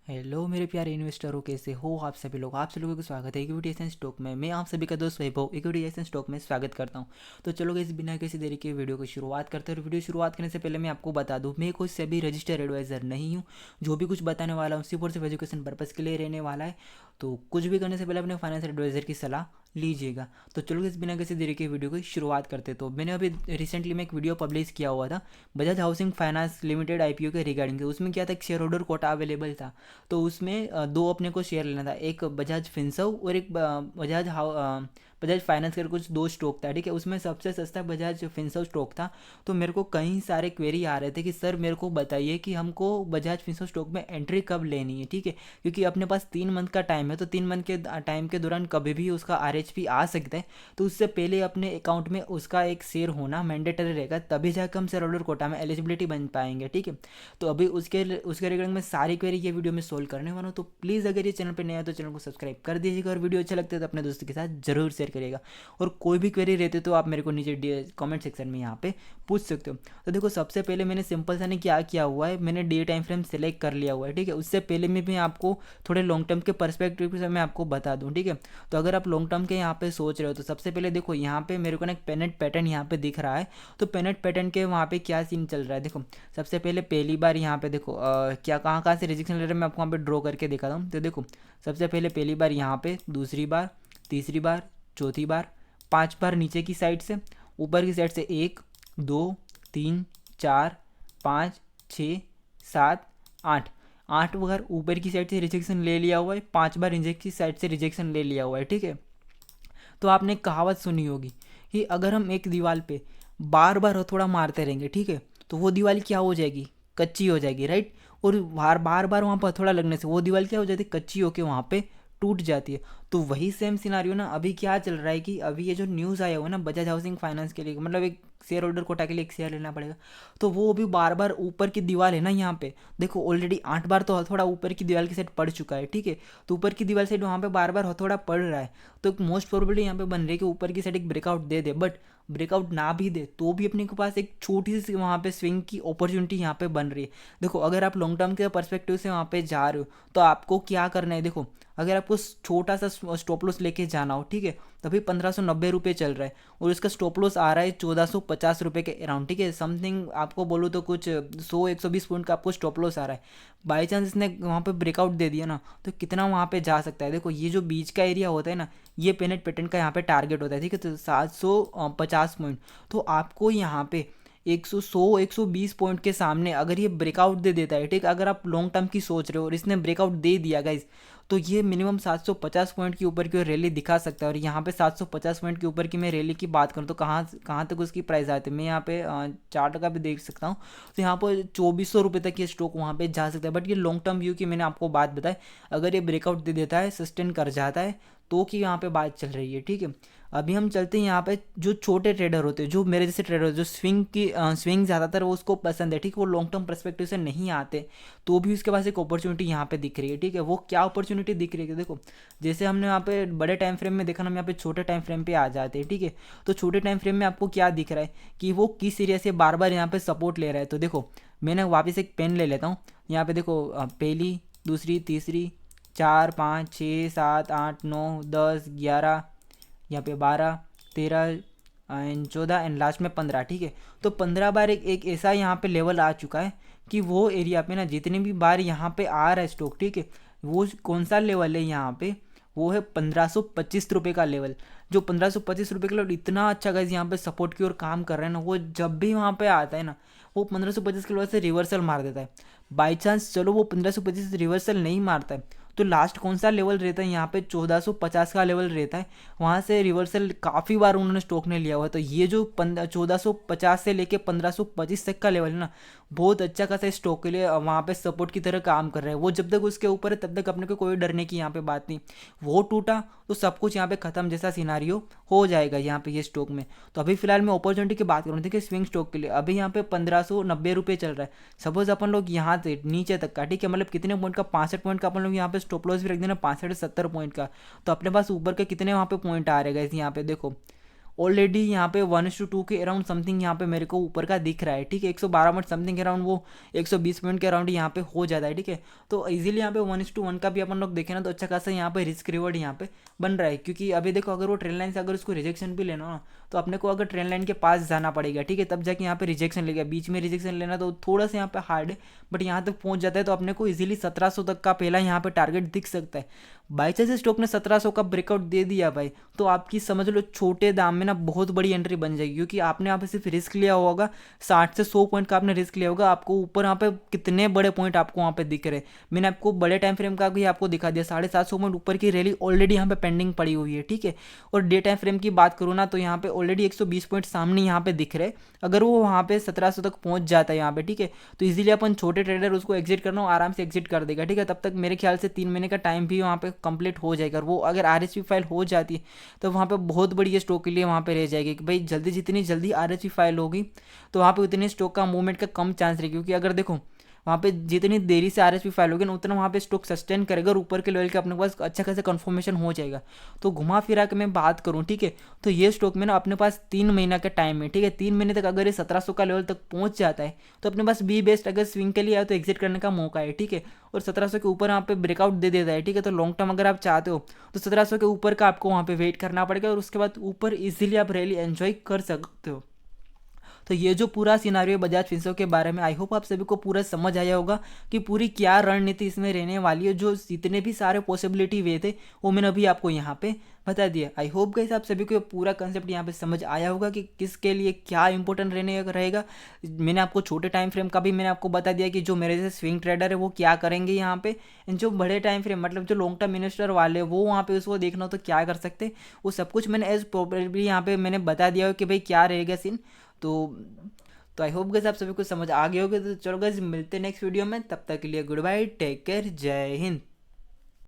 Hello मेरे प्यारे इन्वेस्टरों, कैसे हो आप सभी लोग। आप सभी लोगों का स्वागत है इक्विटी एसेंस स्टॉक में। मैं आप सभी का दोस्त वैभव इक्विटी एसेंस स्टॉक में स्वागत करता हूं। तो चलो इस बिना किसी देरी के वीडियो को शुरुआत करते हैं। और वीडियो शुरुआत करने से पहले मैं आपको बता दूं, मैं कोई सेबी रजिस्टर्ड एडवाइज़र नहीं हूं। जो भी कुछ बताने वाला हूँ सिर्फ और सिर्फ एजुकेशन पर्पज़ के लिए रहने वाला है। तो कुछ भी करने से पहले अपने फाइनेंशियल एडवाइज़र की सलाह लीजिएगा। तो चलो इस बिना किसी देरी के वीडियो की शुरुआत करते। तो मैंने अभी रिसेंटली में एक वीडियो पब्लिश किया हुआ था Bajaj housing finance limited IPO के रिगार्डिंग। उसमें क्या था, एक शेयर होल्डर कोटा अवेलेबल था। तो उसमें दो अपने को शेयर लेना था, एक बजाज फिनसर्व और एक बजाज फाइनेंस कर कुछ दो स्टॉक था। ठीक है, उसमें सबसे सस्ता बजाज फिनसर्व स्टॉक था। तो मेरे को कई सारे क्वेरी आ रहे थे कि सर मेरे को बताइए कि हमको बजाज फिनसर्व स्टॉक में एंट्री कब लेनी है। ठीक है, क्योंकि अपने पास 3 मंथ का टाइम है, तो 3 मंथ के टाइम के दौरान कभी भी उसका आरएचपी आ सकता है। तो उससे पहले अपने अकाउंट में उसका एक शेयर होना मैंडेटरी रहेगा, तभी जाकर हम शेयर होल्डर कोटा में एलिजिबिलिटी बन पाएंगे। ठीक है, तो अभी उसके उसके रिगार्डिंग में सारी क्वेरी ये वीडियो में सोल्व करने वाला हूँ। तो प्लीज़ अगर ये चैनल पे नया है तो चैनल को सब्सक्राइब कर दीजिएगा, और वीडियो अच्छा लगता है तो अपने दोस्तों के साथ जरूर शेयर करिएगा। और कोई भी क्वेरी रहती है तो आप मेरे को नीचे कमेंट सेक्शन में यहाँ पे पूछ सकते हो। तो देखो, सबसे पहले मैंने सिंपल सा नहीं क्या किया हुआ है, मैंने डे टाइम फ्रेम सेलेक्ट कर लिया हुआ है। ठीक है, उससे पहले मैं आपको थोड़े लॉन्ग टर्म के परस्पेक्टिव से मैं आपको बता दूँ। ठीक है, तो अगर आप लॉन्ग टर्म के यहाँ पे सोच रहे हो तो सबसे पहले देखो, यहाँ पे मेरे को ना एक पेनेट पैटर्न यहाँ पे दिख रहा है। तो पेनेट पैटर्न के वहाँ पे क्या सीन चल रहा है, देखो सबसे पहले पहली बार यहाँ पे देखो क्या कहाँ कहाँ से रिजेक्शन ले रहे हैं, मैं आपको वहाँ पे ड्रॉ करके दिखाता हूँ। तो देखो, सबसे पहले पहली बार यहाँ पे, दूसरी बार, तीसरी बार, चौथी बार, 5 बार नीचे की साइड से, ऊपर की साइड से 1, 2, 3, 4, 5, 6, 7, 8 8 बार ऊपर की साइड से रिजेक्शन ले लिया हुआ है, 5 बार नीचे की साइड से रिजेक्शन ले लिया हुआ है। ठीक है, तो आपने कहावत सुनी होगी कि अगर हम एक दीवार पे बार बार हथौड़ा मारते रहेंगे, ठीक है, तो वो दीवार क्या हो जाएगी, कच्ची हो जाएगी, राइट। और बार बार बार वहाँ पर हथौड़ा लगने से वो दीवार क्या हो जाती है, कच्ची होकर वहाँ पे टूट जाती है। तो वही सेम सिनारियो ना अभी क्या चल रहा है कि अभी ये जो न्यूज़ आया हुआ है ना बजाज हाउसिंग फाइनेंस के लिए, मतलब एक शेयर होल्डर कोटा के लिए एक शेयर लेना पड़ेगा। तो वो अभी बार बार ऊपर की दीवार है ना, यहाँ पे देखो ऑलरेडी 8 बार तो हथौड़ा ऊपर की दीवार की साइड पड़ चुका है। ठीक है, तो ऊपर की दीवार साइड वहाँ पे बार बार हथौड़ा पड़ रहा है। तो मोस्ट प्रोबेबली यहाँ पे बन रही है कि ऊपर की साइड एक breakout they they, but breakout ना भी दे तो भी अपने के पास एक छोटी सी वहाँ पे स्विंग की अपॉर्चुनिटी यहाँ पे बन रही है। देखो, अगर आप लॉन्ग टर्म के पर्सपेक्टिव से वहाँ पे जा रहे हो तो आपको क्या करना है, देखो अगर आपको छोटा सा स्टॉप लॉस लेके जाना हो, ठीक है, तो अभी 1590 रुपये चल रहा है और इसका स्टॉप लॉस आ रहा है 1450 रुपये के अराउंड। ठीक है, समथिंग आपको बोलूँ तो कुछ 100-120 पॉइंट का आपको स्टॉप लॉस आ रहा है। बाई चांस इसने वहाँ पे ब्रेकआउट दे दिया ना, तो कितना वहाँ पे जा सकता है। देखो, ये जो बीच का एरिया होता है ना, ये पेनेट पैटर्न का यहाँ पे टारगेट होता है। ठीक है, तो 750 पॉइंट। तो आपको यहाँ पे 120 पॉइंट के सामने अगर ये ब्रेकआउट दे देता है, ठीक, अगर आप लॉन्ग टर्म की सोच रहे हो और इसने ब्रेकआउट दे दिया गाइज, तो ये मिनिमम 750 पॉइंट के ऊपर की रैली दिखा सकता है। और यहाँ पे 750 पॉइंट के ऊपर की मैं रैली की बात करूँ तो कहाँ कहाँ तक उसकी प्राइस आती है, मैं यहाँ पे चार्ट का भी देख सकता हूँ। तो यहाँ पर 2400 रुपये तक ये स्टॉक वहाँ पे जा सकता है। बट ये लॉन्ग टर्म व्यू की मैंने आपको बात बताई, अगर ये ब्रेकआउट दे देता है, सस्टेन कर जाता है, तो कि यहाँ पे बात चल रही है। ठीक है, अभी हम चलते हैं यहाँ पे, जो छोटे ट्रेडर होते हैं, जो मेरे जैसे ट्रेडर जो स्विंग ज़्यादातर वो उसको पसंद है, ठीक है, वो लॉन्ग टर्म पर्सपेक्टिव से नहीं आते, तो भी उसके पास एक अपॉर्चुनिटी यहाँ पे दिख रही है। ठीक है, वो क्या अपॉर्चुनिटी दिख रही है, देखो जैसे हमने यहाँ पे बड़े टाइम फ्रेम में देखा ना, हम यहाँ पे छोटे टाइम फ्रेम पे आ जाते हैं। ठीक है, तो छोटे टाइम फ्रेम में आपको क्या दिख रहा है कि वो किस एरिया से बार बार यहाँ पे सपोर्ट ले रहा है। तो देखो, मैंने वापस एक पेन ले लेता हूँ, यहाँ पे देखो पहली, दूसरी, तीसरी, 4, 5, 6, 7, 8, 9, 10, 11, यहाँ पे 12, 13 एंड 14 एंड लास्ट में 15। ठीक है, तो 15 बार एक ऐसा यहाँ पे लेवल आ चुका है कि वो एरिया पे ना जितनी भी बार यहाँ पे आ रहा है स्टॉक, ठीक है, वो कौन सा लेवल है यहाँ पे, वो है 1525 रुपये का लेवल। जो 1525 रुपये का लेवल इतना अच्छा गाइस यहाँ पे सपोर्ट की ओर काम कर रहे हैं ना, वो जब भी वहाँ पे आता है ना, वो 1525 के लेवल से रिवर्सल मार देता है। बाई चांस चलो वो 1525 रिवर्सल नहीं मारता है, तो लास्ट कौन सा लेवल रहता है यहाँ पे, 1450 का लेवल रहता है। वहाँ से रिवर्सल काफ़ी बार उन्होंने स्टॉक ने लिया हुआ है। तो ये जो 1450 से लेके 1525 तक का लेवल है ना, बहुत अच्छा खासा स्टॉक के लिए वहाँ पे सपोर्ट की तरह काम कर रहा है। वो जब तक उसके ऊपर है तब तक अपने को कोई डरने की यहाँ पे बात नहीं। वो टूटा तो सब कुछ यहाँ पे खत्म जैसा सिनारियो हो जाएगा यहाँ पे ये स्टॉक में। तो अभी फिलहाल मैं अपॉर्चुनिटी की बात करूँ, देखिए स्विंग स्टॉक के लिए अभी यहाँ पे 1590 रुपये चल रहा है। सपोज अपन लोग यहाँ से नीचे तक का, ठीक है, मतलब कितने पॉइंट का, 65 पॉइंट का अपन लोग यहाँ पे स्टॉप लॉस भी रख देना, 65 से 70 पॉइंट का, तो अपने पास ऊपर के कितने वहाँ पे पॉइंट आ रहे हैं यहाँ पे देखो, ऑलरेडी यहाँ पे 1:2 के अराउंड समथिंग यहाँ पे मेरे को ऊपर का दिख रहा है, ठीक है। 112 मिनट समथिंग अराउंड वो 120 मिनट के अराउंड यहाँ पे हो जाता है, ठीक है। तो इजीली यहाँ पे 1:1 का भी अपन लोग देखें ना तो अच्छा खासा यहाँ पे रिस्क रिवॉर्ड यहाँ पे बन रहा है, क्योंकि अभी देखो अगर वो ट्रेन लाइन से अगर उसको रिजेक्शन भी लेना हो ना तो अपने को अगर ट्रेन लाइन के पास जाना पड़ेगा, ठीक है, तब जाके यहाँ पे रिजेक्शन लेगा। बीच में रिजेक्शन लेना तो थोड़ा सा यहाँ पे हार्ड है, बट यहाँ तक पहुँच जाता है तो अपने को इजीली 1700 तक का पहला यहाँ पे टारगेट दिख सकता है। बाई चांस स्टॉक ने 1700 का ब्रेकआउट दे दिया भाई, तो आपकी समझ लो छोटे दाम में ना बहुत बड़ी एंट्री बन जाएगी, क्योंकि आपने यहाँ पे सिर्फ रिस्क लिया होगा 60 से 100 पॉइंट का आपने रिस्क लिया होगा। आपको ऊपर यहाँ पे कितने बड़े पॉइंट आपको वहाँ पे दिख रहे हैं, मैंने आपको बड़े टाइम फ्रेम का भी आपको दिखा दिया। 750 पॉइंट ऊपर की रैली ऑलरेडी यहाँ पे पेंडिंग पड़ी हुई है, ठीक है। और डे टाइम फ्रेम की बात करूँ ना तो यहाँ पे ऑलरेडी 120 पॉइंट सामने यहाँ पे दिख रहे हैं। अगर वो वहाँ पे 1700 तक पहुँच जाता है यहाँ पे, ठीक है, तो इजीली अपन छोटे ट्रेडर उसको एग्जिट करना हो आराम से एग्जिट कर देगा, ठीक है। तब तक मेरे ख्याल से 3 महीने का टाइम भी वहाँ पे कंप्लीट हो जाएगा। और वो अगर RHP फाइल हो जाती है तो वहाँ पे बहुत बड़ी स्टॉक के लिए वहाँ पे रह जाएगी कि भाई जल्दी जितनी जल्दी RHP फाइल होगी तो वहाँ पे उतने स्टॉक का मूवमेंट का कम चांस रहेगा, क्योंकि अगर देखो वहाँ पे जितनी देरी से RHP फाइल होगी ना उतना वहाँ पे स्टॉक सस्टेन करेगा और ऊपर के लेवल के अपने पास अच्छा खासा कंफर्मेशन हो जाएगा। तो घुमा फिरा के मैं बात करूँ, ठीक है, तो ये स्टॉक में ना अपने पास 3 महीना का टाइम है, ठीक है। 3 महीने तक अगर ये 1700 का लेवल तक पहुँच जाता है तो अपने पास बी बेस्ट अगर स्विंग के लिए आए तो एग्जिट करने का मौका है, ठीक है। और 1700 के ऊपर यहाँ पे ब्रेकआउट दे देता है, ठीक है, तो लॉन्ग टर्म अगर आप चाहते हो तो 1700 के ऊपर का आपको वहाँ पे वेट करना पड़ेगा और उसके बाद ऊपर इजीली आप रैली एंजॉय कर सकते हो। तो ये जो पूरा सिनारियो बजाज फिंसर्व के बारे में, आई होप आप सभी को पूरा समझ आया होगा कि पूरी क्या रणनीति इसमें रहने वाली है। जो जितने भी सारे पॉसिबिलिटी वे थे वो मैंने अभी आपको यहाँ पे बता दिया। आई होप गाइस आप सभी को पूरा कंसेप्ट यहाँ पे समझ आया होगा कि किसके लिए क्या इंपॉर्टेंट रहने रहेगा। मैंने आपको छोटे टाइम फ्रेम का भी मैंने आपको बता दिया कि जो मेरे जैसे स्विंग ट्रेडर है वो क्या करेंगे यहाँ पे, जो बड़े टाइम फ्रेम मतलब जो लॉन्ग टर्म इन्वेस्टर वाले वो वहाँ पे उसको देखना हो तो क्या कर सकते, वो सब कुछ मैंने एज प्रॉपरली यहाँ पे मैंने बता दिया हो कि भाई क्या रहेगा सीन। तो आई होप गाइस आप सभी को समझ आ गए होगे। तो चलो गाइस मिलते हैं नेक्स्ट वीडियो में, तब तक के लिए गुड बाय, टेक केयर, जय हिंद।